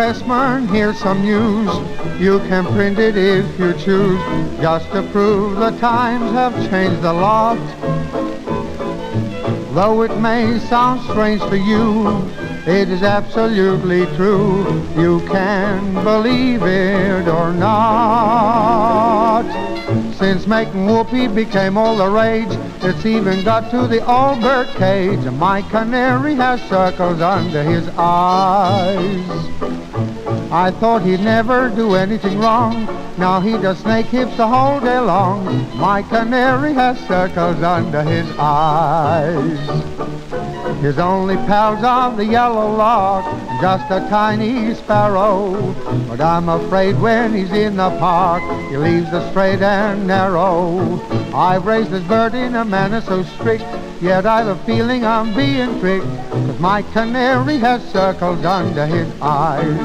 pressman, here's some news. You can print it if you choose, just to prove the times have changed a lot. Though it may sound strange to you, it is absolutely true. You can believe it or not. Since making whoopee became all the rage, it's even got to the old bird cage. My canary has circles under his eyes. I thought he'd never do anything wrong. Now he does snake hips the whole day long. My canary has circles under his eyes. His only pals are the yellow lark, just a tiny sparrow. But I'm afraid when he's in the park, he leaves the straight and narrow. I've raised this bird in a manner so strict, yet I've a feeling I'm being tricked, 'cause my canary has circles under his eyes.